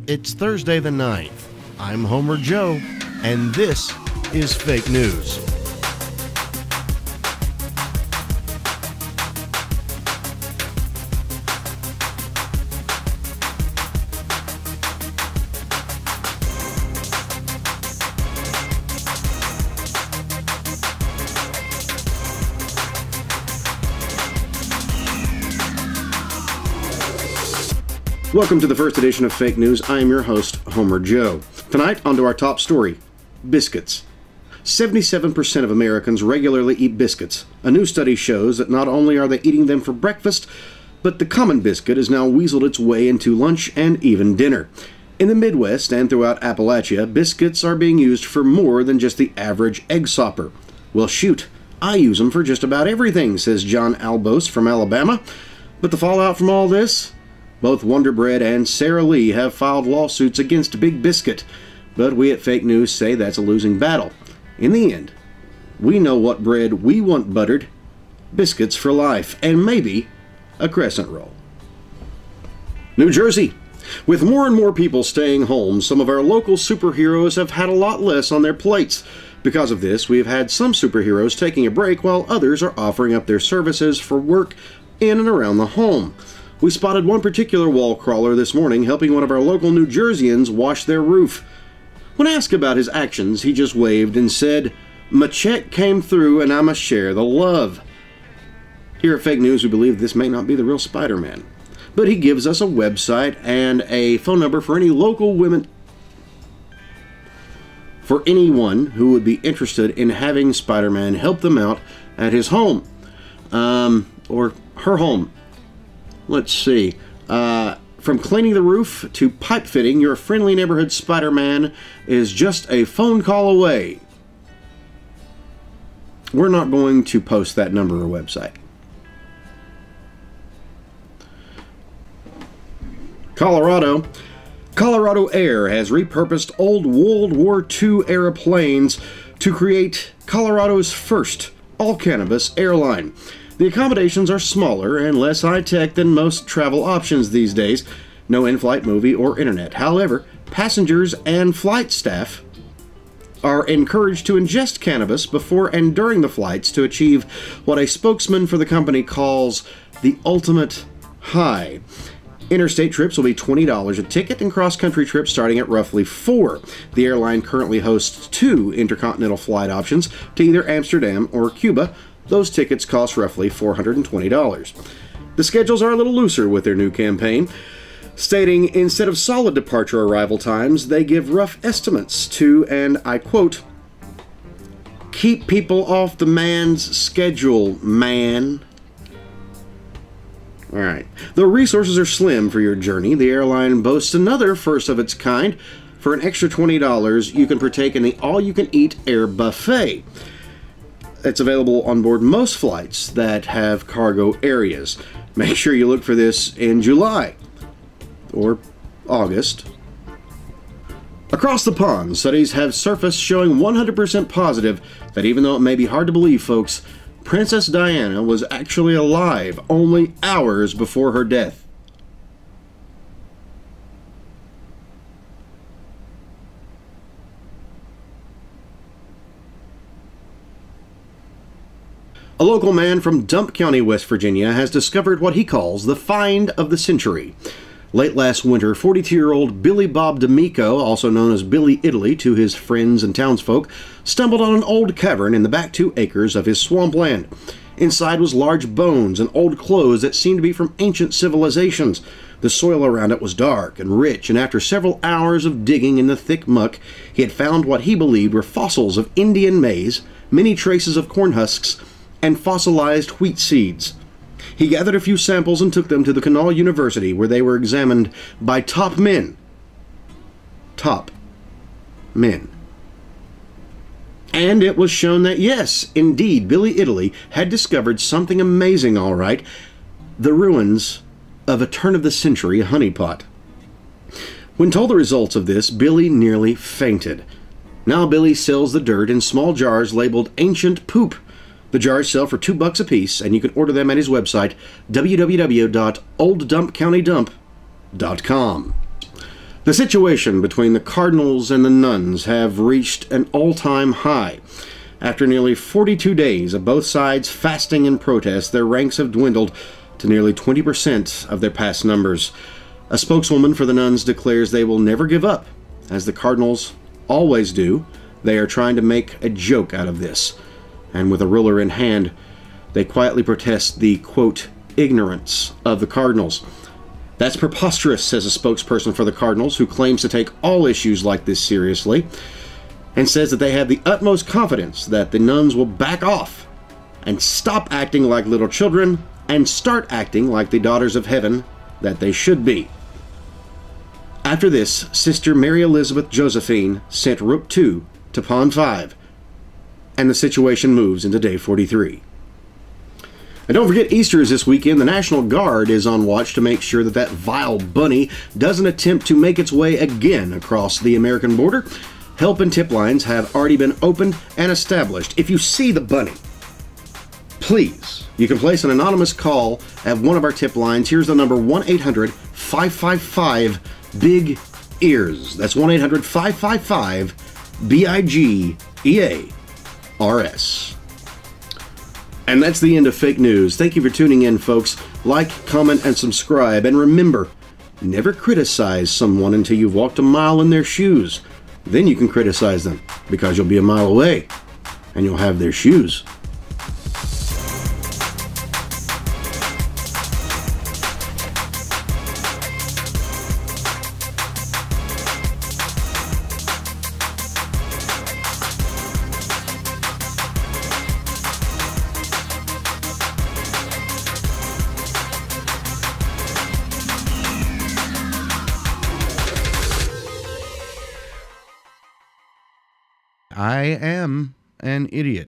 It's Thursday the 9th. I'm Homer Joe, and this is Fake News. Welcome to the first edition of Fake News. I am your host, Homer Joe. Tonight, onto our top story, biscuits. 77% of Americans regularly eat biscuits. A new study shows that not only are they eating them for breakfast, but the common biscuit has now weaseled its way into lunch and even dinner. In the Midwest and throughout Appalachia, biscuits are being used for more than just the average egg sopper. Well, shoot, I use them for just about everything, says John Albose from Alabama. But the fallout from all this? Both Wonder Bread and Sara Lee have filed lawsuits against Big Biscuit, but we at Fake News say that's a losing battle. In the end, we know what bread we want buttered, biscuits for life, and maybe a crescent roll. New Jersey. With more and more people staying home, some of our local superheroes have had a lot less on their plates. Because of this, we have had some superheroes taking a break while others are offering up their services for work in and around the home. We spotted one particular wall crawler this morning helping one of our local New Jerseyans wash their roof. When asked about his actions, he just waved and said, "My check came through and I must share the love." Here at Fake News, we believe this may not be the real SpiderMan, but he gives us a website and a phone number for any local women, for anyone who would be interested in having SpiderMan help them out at his home, or her home. Let's see. From cleaning the roof to pipe fitting, your friendly neighborhood SpiderMan is just a phone call away. We're not going to post that number or website. Colorado. Colorado Air has repurposed old World War II era planes to create Colorado's first all-cannabis airline. The accommodations are smaller and less high-tech than most travel options these days. No in-flight movie or internet. However, passengers and flight staff are encouraged to ingest cannabis before and during the flights to achieve what a spokesman for the company calls the ultimate high. Interstate trips will be $20 a ticket and cross-country trips starting at roughly $4. The airline currently hosts 2 intercontinental flight options to either Amsterdam or Cuba. Those tickets cost roughly $420. The schedules are a little looser with their new campaign, stating instead of solid departure arrival times, they give rough estimates to, and I quote, "keep people off the man's schedule, man." Alright. Though resources are slim for your journey, the airline boasts another first of its kind. For an extra $20, you can partake in the all-you-can-eat air buffet. It's available on board most flights that have cargo areas. Make sure you look for this in July or August. Across the pond, studies have surfaced showing 100% positive that even though it may be hard to believe, folks, Princess Diana was actually alive only hours before her death. A local man from Dump County, West Virginia, has discovered what he calls the find of the century. Late last winter, 42-year-old Billy Bob D'Amico, also known as Billy Italy to his friends and townsfolk, stumbled on an old cavern in the back 2 acres of his swampland. Inside was large bones and old clothes that seemed to be from ancient civilizations. The soil around it was dark and rich, and after several hours of digging in the thick muck, he had found what he believed were fossils of Indian maize, many traces of corn husks, and fossilized wheat seeds. He gathered a few samples and took them to the Canal University, where they were examined by top men. Top men. And it was shown that yes, indeed, Billy Italy had discovered something amazing, all right. The ruins of a turn-of-the-century honeypot. When told the results of this, Billy nearly fainted. Now Billy sells the dirt in small jars labeled ancient poop. The jars sell for $2 a piece, and you can order them at his website, www.olddumpcountydump.com. The situation between the Cardinals and the Nuns have reached an all-time high. After nearly 42 days of both sides fasting in protest, their ranks have dwindled to nearly 20% of their past numbers. A spokeswoman for the Nuns declares they will never give up. As the Cardinals always do, they are trying to make a joke out of this. And with a ruler in hand, they quietly protest the, quote, ignorance of the Cardinals. That's preposterous, says a spokesperson for the Cardinals, who claims to take all issues like this seriously, and says that they have the utmost confidence that the Nuns will back off and stop acting like little children and start acting like the daughters of heaven that they should be. After this, Sister Mary Elizabeth Josephine sent Rook 2 to Pond 5, and the situation moves into day 43. And don't forget, Easter is this weekend. The National Guard is on watch to make sure that that vile bunny doesn't attempt to make its way again across the American border. Help and tip lines have already been opened and established. If you see the bunny, please, you can place an anonymous call at one of our tip lines. Here's the number: 1-800-555-BIG-EARS. That's 1-800-555-BIGEARS. And that's the end of fake news. Thank you for tuning in, folks. Like, comment, and subscribe. And remember, never criticize someone until you've walked a mile in their shoes. Then you can criticize them, because you'll be a mile away, and you'll have their shoes. I am an idiot.